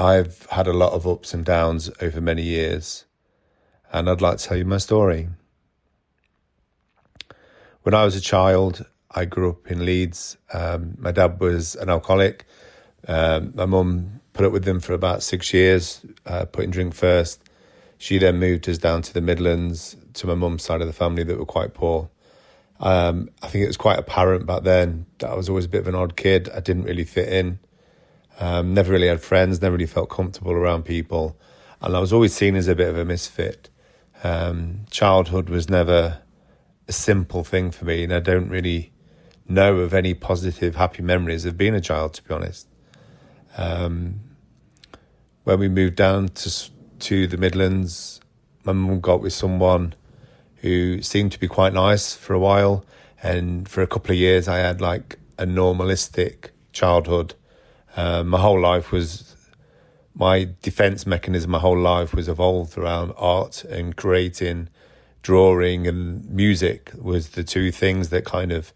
I've had a lot of ups and downs over many years, and I'd like to tell you my story. When I was a child, I grew up in Leeds. My dad was an alcoholic. My mum put up with him for about 6 years, putting drink first. She then moved us down to the Midlands, to my mum's side of the family that were quite poor. I think it was quite apparent back then that I was always a bit of an odd kid. I didn't really fit in. Never really had friends, never really felt comfortable around people. And I was always seen as a bit of a misfit. Childhood was never a simple thing for me, and I don't really know of any positive, happy memories of being a child, to be honest. When we moved down to the Midlands, my mum got with someone who seemed to be quite nice for a while. And for a couple of years, I had like a normalistic childhood. My defense mechanism, my whole life was evolved around art and creating, drawing and music was the two things that kind of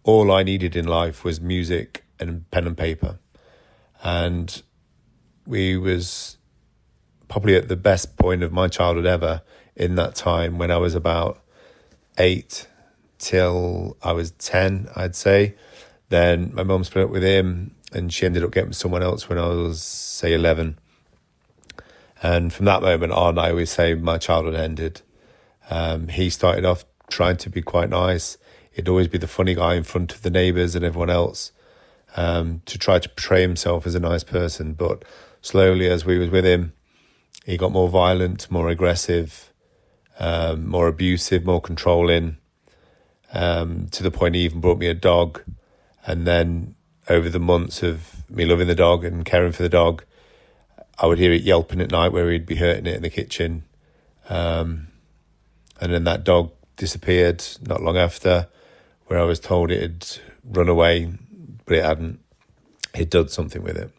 all I needed in life was music and pen and paper. And we was probably at the best point of my childhood ever in that time when I was about 8 till I was 10, I'd say. Then my mum split up with him and she ended up getting someone else when I was, say, 11. And from that moment on, I always say my childhood ended. He started off trying to be quite nice. He'd always be the funny guy in front of the neighbours and everyone else, to try to portray himself as a nice person. But slowly, as we was with him, he got more violent, more aggressive, more abusive, more controlling, to the point he even brought me a dog. And then over the months of me loving the dog and caring for the dog, I would hear it yelping at night where he'd be hurting it in the kitchen. And then that dog disappeared not long after, where I was told it had run away, but it hadn't. He'd done something with it.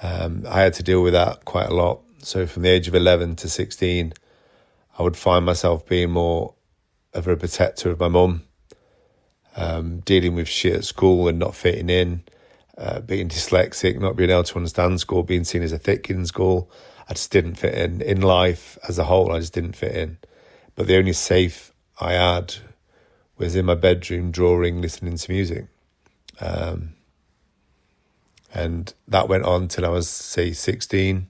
I had to deal with that quite a lot. So from the age of 11 to 16, I would find myself being more of a protector of my mum, dealing with shit at school and not fitting in, being dyslexic, not being able to understand school, being seen as a thick kid in school. I just didn't fit in life as a whole. I just didn't fit in. But the only safe I had was in my bedroom, drawing, listening to music. And that went on till I was, say, 16,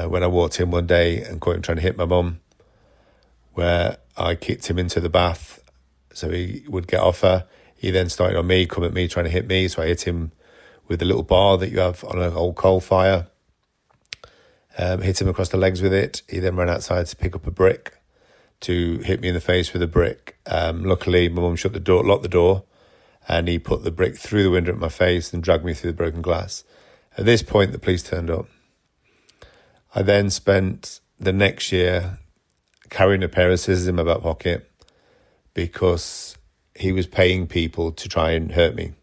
when I walked in one day and caught him trying to hit my mum, where I kicked him into the bath so he would get off her. He then started on me, come at me, trying to hit me. So I hit him with a little bar that you have on an old coal fire. Hit him across the legs with it. He then ran outside to pick up a brick to hit me in the face with a brick. Luckily, my mum shut the door, locked the door, and he put the brick through the window at my face and dragged me through the broken glass. At this point, the police turned up. I then spent the next year carrying a pair of scissors in my back pocket because he was paying people to try and hurt me,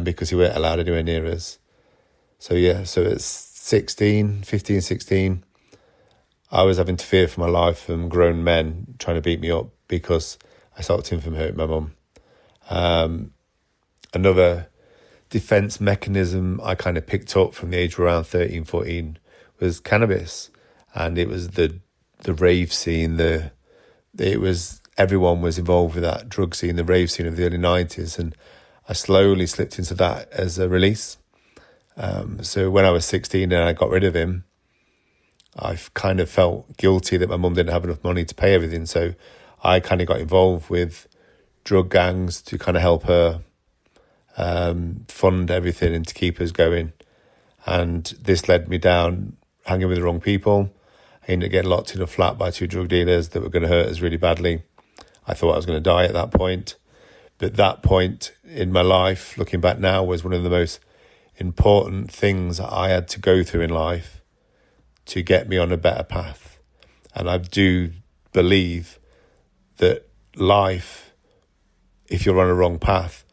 because he weren't allowed anywhere near us. So at 16, I was having to fear for my life from grown men trying to beat me up because I stopped him from hurting my mum. Another defense mechanism I kind of picked up from the age of around 13, 14 was cannabis. And it was the rave scene, everyone was involved with that drug scene, the rave scene of the early 90s. And I slowly slipped into that as a release. So when I was 16 and I got rid of him, I kind of felt guilty that my mum didn't have enough money to pay everything. So I kind of got involved with drug gangs to kind of help her fund everything and to keep us going. And this led me down hanging with the wrong people. I ended up getting locked in a flat by 2 drug dealers that were going to hurt us really badly. I thought I was going to die at that point. But that point in my life, looking back now, was one of the most important things I had to go through in life to get me on a better path. And I do believe that life, if you're on a wrong path,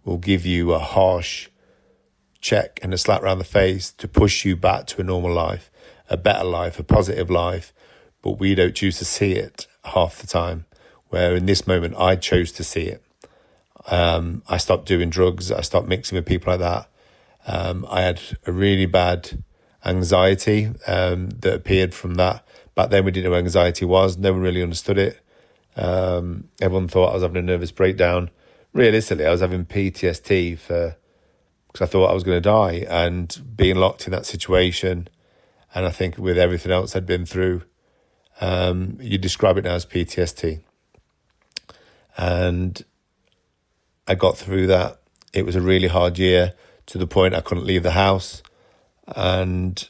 will give you a harsh check and a slap around the face to push you back to a normal life, a better life, a positive life. But we don't choose to see it half the time, where in this moment I chose to see it. I stopped doing drugs. I stopped mixing with people like that. I had a really bad anxiety that appeared from that. Back then, we didn't know what anxiety was. No one really understood it. Everyone thought I was having a nervous breakdown. Realistically, I was having PTSD because I thought I was going to die, and being locked in that situation. And I think with everything else I'd been through, you describe it now as PTSD. And I got through that. It was a really hard year, to the point I couldn't leave the house. And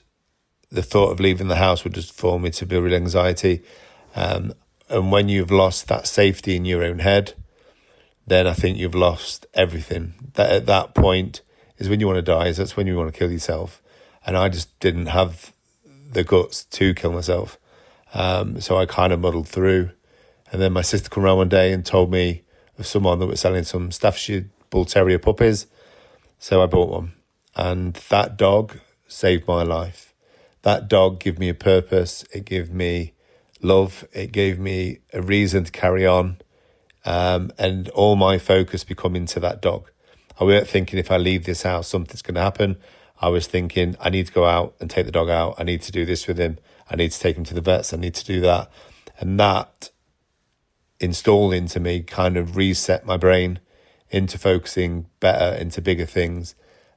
the thought of leaving the house would just form me to build real anxiety. And when you've lost that safety in your own head, then I think you've lost everything. That at that point is when you want to die. That's when you want to kill yourself. And I just didn't have the guts to kill myself. So I kind of muddled through. And then my sister came around one day and told me of someone that was selling some Staffordshire Bull Terrier puppies. So I bought one. And that dog saved my life. That dog gave me a purpose. It gave me love. It gave me a reason to carry on. And all my focus become into that dog. I weren't thinking if I leave this house, something's going to happen. I was thinking I need to go out and take the dog out. I need to do this with him. I need to take him to the vets. I need to do that. And that installed into me kind of reset my brain into focusing better, into bigger things.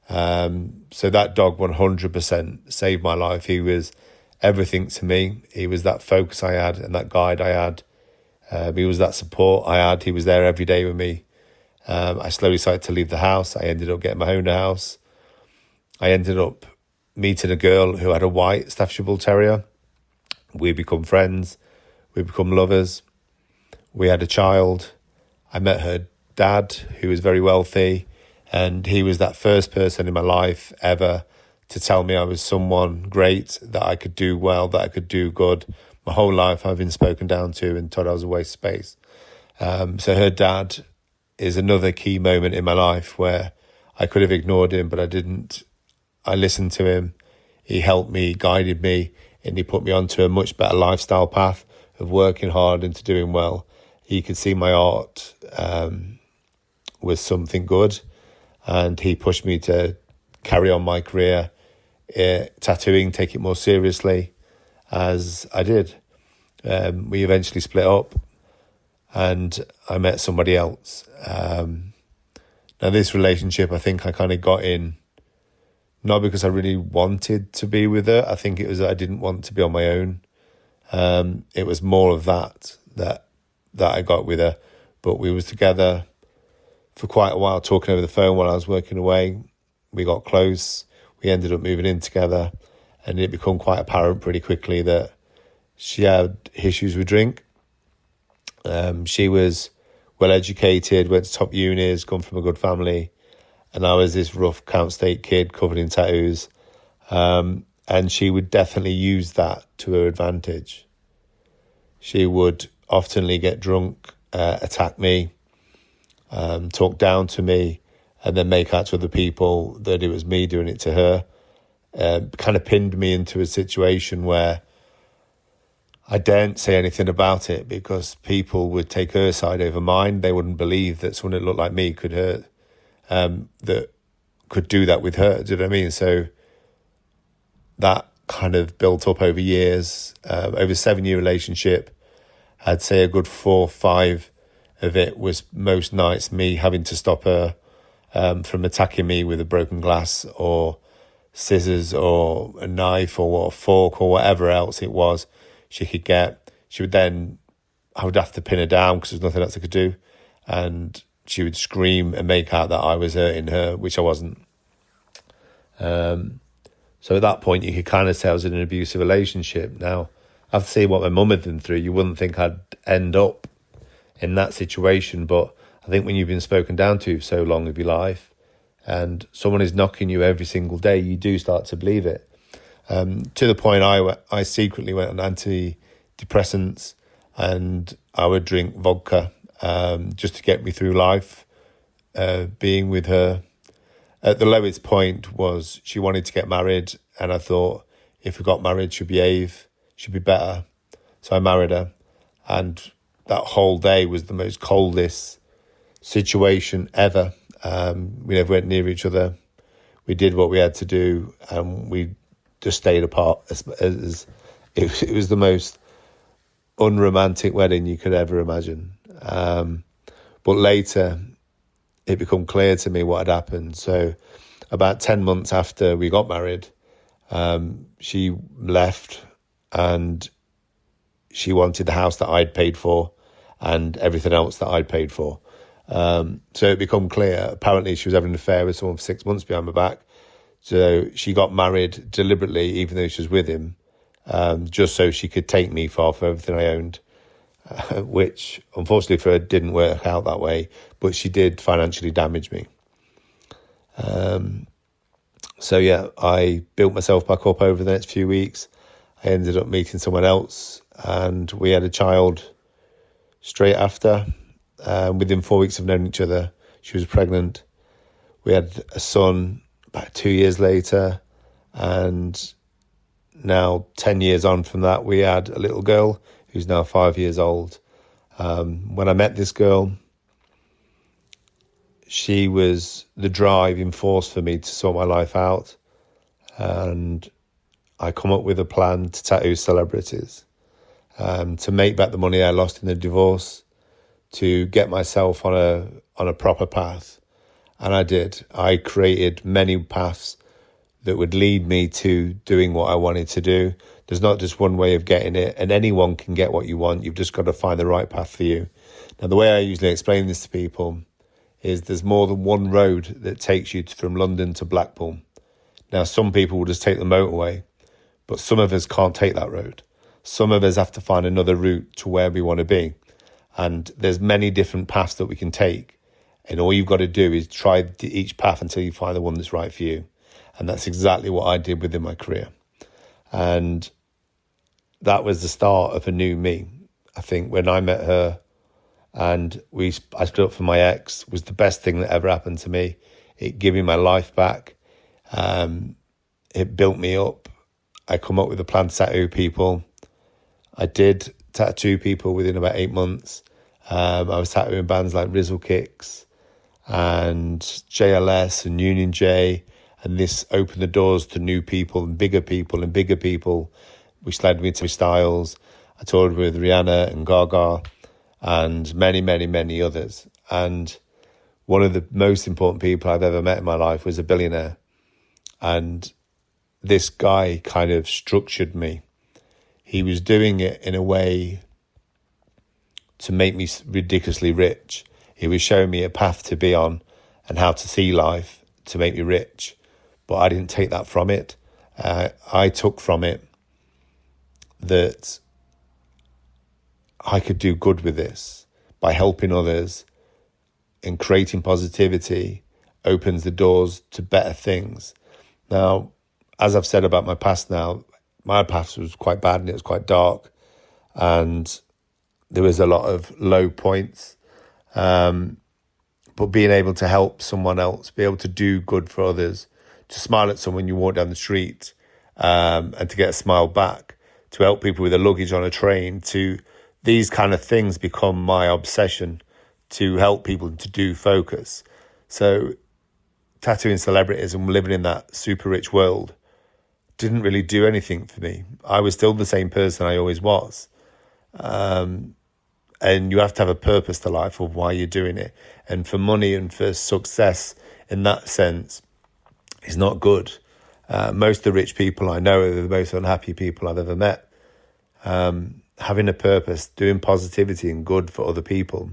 So that dog 100% saved my life. He was everything to me. He was that focus I had and that guide I had. He was that support I had. He was there every day with me. I slowly started to leave the house. I ended up getting my own house. I ended up meeting a girl who had a white Staffordshire Bull Terrier. We become friends. We become lovers. We had a child. I met her dad, who was very wealthy. And he was that first person in my life ever to tell me I was someone great, that I could do well, that I could do good. My whole life I've been spoken down to and told I was a waste of space. So her dad is another key moment in my life where I could have ignored him, but I didn't. I listened to him. He helped me, guided me, and he put me onto a much better lifestyle path of working hard and to doing well. He could see my art was something good, and he pushed me to carry on my career, tattooing, take it more seriously, as I did. We eventually split up, and I met somebody else. Now, this relationship, I think I kind of got in, not because I really wanted to be with her. I think it was that I didn't want to be on my own. It was more of that I got with her. But we was together for quite a while, talking over the phone while I was working away. We got close. We ended up moving in together. And it became quite apparent pretty quickly that she had issues with drink. She was well educated, went to top unis, come from a good family. And I was this rough Count State kid covered in tattoos. And she would definitely use that to her advantage. She would oftenly get drunk, attack me, talk down to me, and then make out to other people that it was me doing it to her. Kind of pinned me into a situation where I daren't say anything about it because people would take her side over mine. They wouldn't believe that someone that looked like me could hurt, that could do that with her. Do you know what I mean? So that kind of built up over years, over a 7-year relationship. I'd say a good 4 or 5 of it was most nights me having to stop her from attacking me with a broken glass or scissors or a knife or a fork or whatever else it was she could get. She would then, I would have to pin her down because there's nothing else I could do. And she would scream and make out that I was hurting her, which I wasn't. So at that point, you could kind of say I was in an abusive relationship. Now, after seeing what my mum had been through, you wouldn't think I'd end up in that situation. But I think when you've been spoken down to so long of your life and someone is knocking you every single day, you do start to believe it. To the point I secretly went on antidepressants and I would drink vodka just to get me through life, being with her. At the lowest point was she wanted to get married, and I thought if we got married, she'd behave, she'd be better. So I married her, and that whole day was the most coldest situation ever. We never went near each other. we did what we had to do, and we just stayed apart. It was the most unromantic wedding you could ever imagine. But later, it became clear to me what had happened. So about 10 months after we got married, she left, and she wanted the house that I'd paid for and everything else that I'd paid for. So it became clear, apparently she was having an affair with someone for 6 months behind my back. So she got married deliberately, even though she was with him, just so she could take me for everything I owned, which unfortunately for her didn't work out that way, but she did financially damage me. So yeah, I built myself back up over the next few weeks. I ended up meeting someone else, and we had a child straight after. Within 4 weeks of knowing each other, she was pregnant. We had a son about 2 years later, and now 10 years on from that, we had a little girl who's now 5 years old. When I met this girl, she was the driving force for me to sort my life out, and I come up with a plan to tattoo celebrities, to make back the money I lost in the divorce, to get myself on a proper path. And I did. I created many paths that would lead me to doing what I wanted to do. There's not just one way of getting it, and anyone can get what you want. You've just got to find the right path for you. Now, the way I usually explain this to people is there's more than one road that takes you from London to Blackpool. Now, some people will just take the motorway, but some of us can't take that road. Some of us have to find another route to where we want to be. And there's many different paths that we can take. And all you've got to do is try each path until you find the one that's right for you. And that's exactly what I did within my career. And that was the start of a new me. I think when I met her and I split up from my ex, was the best thing that ever happened to me. It gave me my life back. It built me up. I come up with a plan to tattoo people. I did tattoo people within about 8 months. I was tattooing bands like Rizzle Kicks and JLS and Union J, and this opened the doors to new people and bigger people, which led me to Styles. I toured with Rihanna and Gaga and many, many, many others. And one of the most important people I've ever met in my life was a billionaire. And this guy kind of structured me. He was doing it in a way to make me ridiculously rich. He was showing me a path to be on and how to see life to make me rich. But I didn't take that from it. I took from it that I could do good with this by helping others, and creating positivity opens the doors to better things. Now, as I've said about my past now, my past was quite bad and it was quite dark, and there was a lot of low points. But being able to help someone else, be able to do good for others, to smile at someone you walk down the street, and to get a smile back, to help people with their luggage on a train, to these kind of things become my obsession, to help people to do focus. So tattooing celebrities and living in that super rich world didn't really do anything for me. I was still the same person I always was. And you have to have a purpose to life of why you're doing it. And for money and for success in that sense is not good. Most of the rich people I know are the most unhappy people I've ever met. Having a purpose, doing positivity and good for other people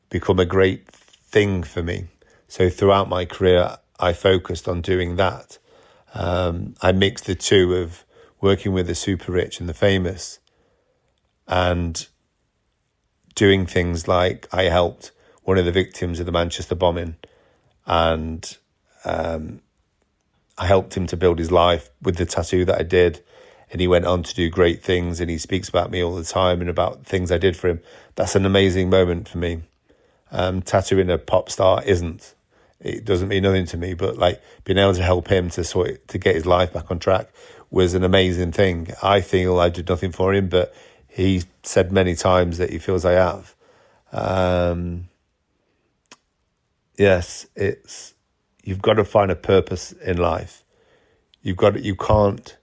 become a great thing for me. So throughout my career, I focused on doing that. I mixed the two of working with the super rich and the famous, and doing things like I helped one of the victims of the Manchester bombing, and I helped him to build his life with the tattoo that I did, and he went on to do great things, and he speaks about me all the time and about things I did for him. That's an amazing moment for me. Tattooing a pop star isn't. It doesn't mean nothing to me, but like being able to help him to get his life back on track was an amazing thing. I feel I did nothing for him, but he said many times that he feels I have. Yes, You've got to find a purpose in life. You can't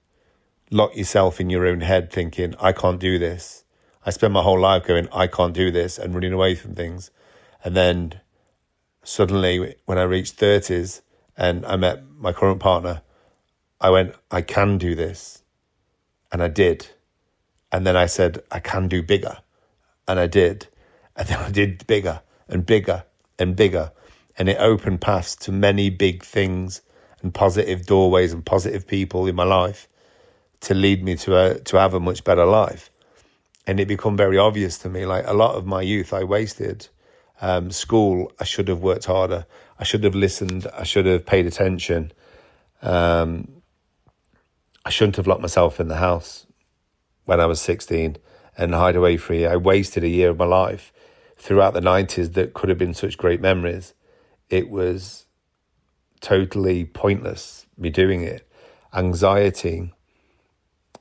lock yourself in your own head thinking, I can't do this. I spent my whole life going, I can't do this, and running away from things. And then suddenly when I reached 30s and I met my current partner, I went, I can do this. And I did. And then I said, I can do bigger. And I did. And then I did bigger and bigger and bigger. And it opened paths to many big things and positive doorways and positive people in my life to lead me to have a much better life. And it became very obvious to me, like a lot of my youth I wasted. School, I should have worked harder. I should have listened. I should have paid attention. I shouldn't have locked myself in the house when I was 16 and hide away for a year. I wasted a year of my life throughout the 90s that could have been such great memories. It was totally pointless, me doing it. Anxiety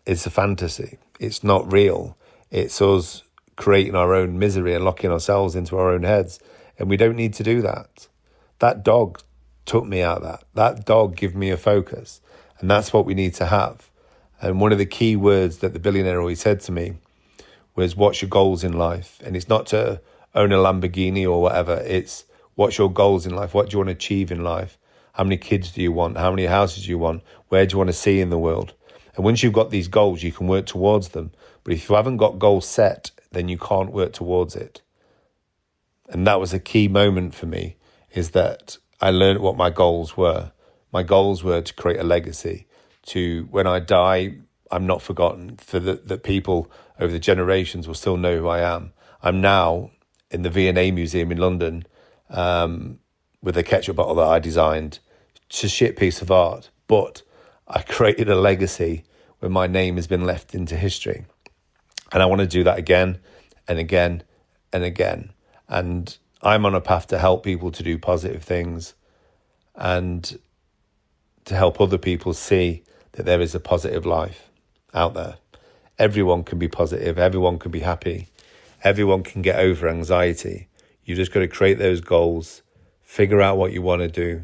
is a fantasy. It's not real. It's us creating our own misery and locking ourselves into our own heads. And we don't need to do that. That dog took me out of that. That dog gave me a focus. And that's what we need to have. And one of the key words that the billionaire always said to me was, what's your goals in life? And it's not to own a Lamborghini or whatever. It's what's your goals in life? What do you want to achieve in life? How many kids do you want? How many houses do you want? Where do you want to see in the world? And once you've got these goals, you can work towards them. But if you haven't got goals set, then you can't work towards it. And that was a key moment for me, is that I learned what my goals were. My goals were to create a legacy, to when I die, I'm not forgotten, for that people over the generations will still know who I am. I'm now in the V&A Museum in London with a ketchup bottle that I designed. It's a shit piece of art, but I created a legacy where my name has been left into history. And I want to do that again and again and again. And I'm on a path to help people to do positive things and to help other people see that there is a positive life out there. Everyone can be positive. Everyone can be happy. Everyone can get over anxiety. You just got to create those goals, figure out what you want to do,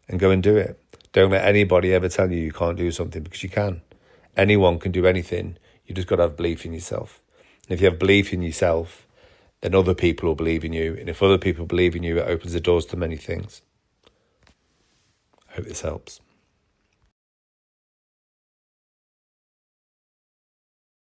and go and do it. Don't let anybody ever tell you can't do something, because you can. Anyone can do anything. You just got to have belief in yourself. And if you have belief in yourself, then other people will believe in you. And if other people believe in you, it opens the doors to many things. I hope this helps.